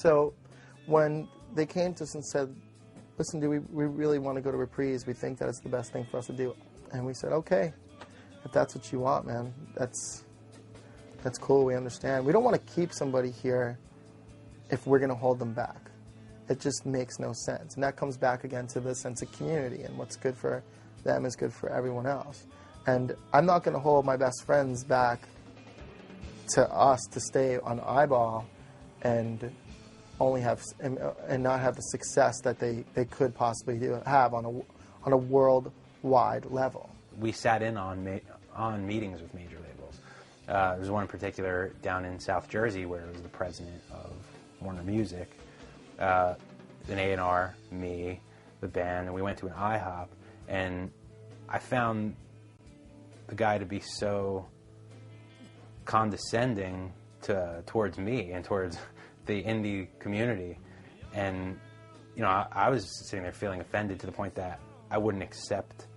So when they came to us and said, listen, we really want to go to Reprise. We think that it's the best thing for us to do. And we said, okay, if that's what you want, man, that's cool. We understand. We don't want to keep somebody here if we're going to hold them back. It just makes no sense. And that comes back again to the sense of community, and what's good for them is good for everyone else. And I'm not going to hold my best friends back to us to stay on Eyeball and only have and not have the success that they could possibly have on a worldwide level. We sat in on meetings with major labels. There was one in particular down in South Jersey where it was the president of Warner Music, an A&R, me, the band, and we went to an IHOP, and I found the guy to be so condescending towards me and towards the indie community. And, you know, I was sitting there feeling offended to the point that I wouldn't accept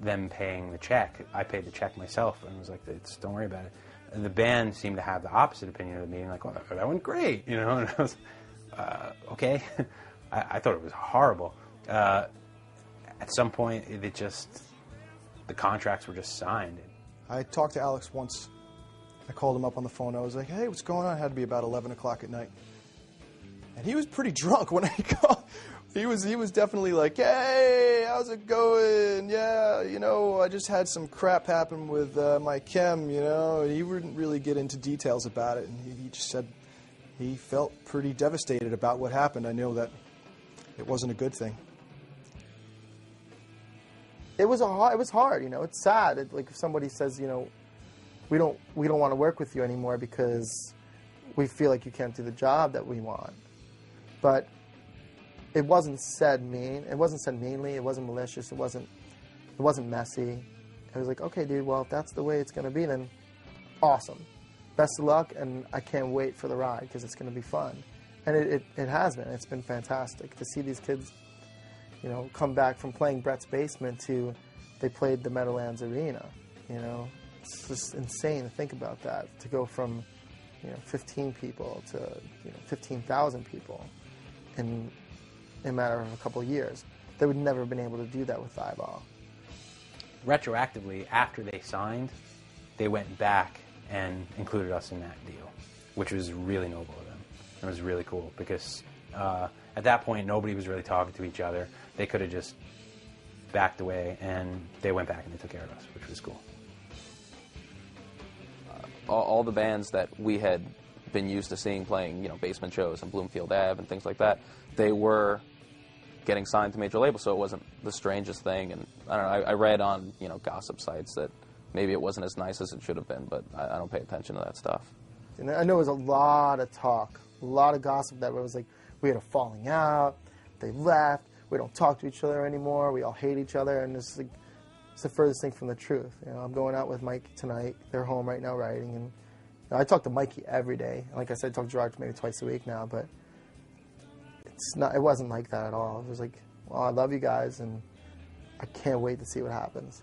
them paying the check. I paid the check myself and was like, don't worry about it. And the band seemed to have the opposite opinion of the meeting, like, oh, that went great, you know, and I was, okay. I thought it was horrible. At some point, the contracts were just signed. I talked to Alex once. I called him up on the phone. I was like, hey, what's going on? It had to be about 11 o'clock at night. And he was pretty drunk when I called. He was definitely like, hey, how's it going? Yeah, you know, I just had some crap happen with my chem, you know. And he wouldn't really get into details about it. And he just said he felt pretty devastated about what happened. I know that it wasn't a good thing. It was hard, you know. It's sad. Like if somebody says, you know, we don't want to work with you anymore because we feel like you can't do the job that we want. But it wasn't said mean. It wasn't said meanly. It wasn't malicious. It wasn't messy. It was like, okay, dude. Well, if that's the way it's going to be, then awesome. Best of luck, and I can't wait for the ride because it's going to be fun. And it has been. It's been fantastic to see these kids, you know, come back from playing Brett's Basement to they played the Meadowlands Arena. You know, it's just insane to think about that. To go from, you know, 15 people to 15,000 people in a matter of a couple of years. They would never have been able to do that with Eyeball. Retroactively, after they signed, they went back and included us in that deal, which was really noble of them. It was really cool because at that point, nobody was really talking to each other. They could have just backed away, and they went back and they took care of us, which was cool. All the bands that we had been used to seeing playing, you know, basement shows and Bloomfield Ave and things like that, they were getting signed to major labels, so it wasn't the strangest thing. And I don't know, I read on, you know, gossip sites that maybe it wasn't as nice as it should have been, but I don't pay attention to that stuff. And I know there was a lot of talk, a lot of gossip that was like, we had a falling out, they left, we don't talk to each other anymore, we all hate each other, and it's like, it's the furthest thing from the truth. You know, I'm going out with Mike tonight. They're home right now writing, and you know, I talk to Mikey every day. Like I said, I talk to Gerard maybe twice a week now, but it wasn't like that at all. It was like, well, I love you guys, and I can't wait to see what happens.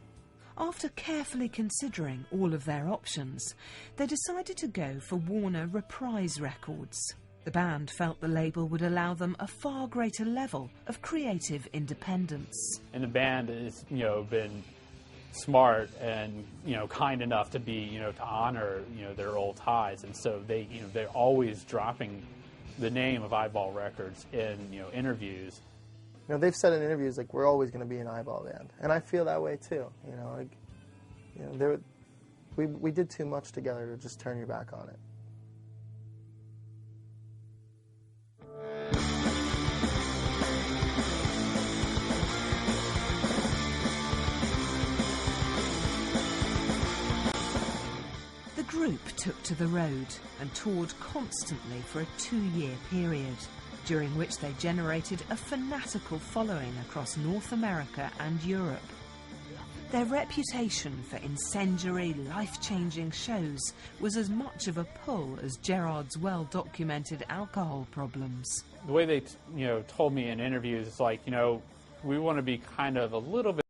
After carefully considering all of their options, they decided to go for Warner Reprise Records. The band felt the label would allow them a far greater level of creative independence. And the band has, you know, been smart and, you know, kind enough to be, you know, to honor, you know, their old ties, and so they, you know, they're always dropping the name of Eyeball Records in, you know, interviews. You know, they've said in interviews like we're always going to be an Eyeball band, and I feel that way too. You know, like, you know, we did too much together to just turn your back on it. The group took to the road and toured constantly for a 2-year period, during which they generated a fanatical following across North America and Europe. Their reputation for incendiary, life-changing shows was as much of a pull as Gerard's well-documented alcohol problems. The way they, you know, told me in interviews is like, you know, we want to be kind of a little bit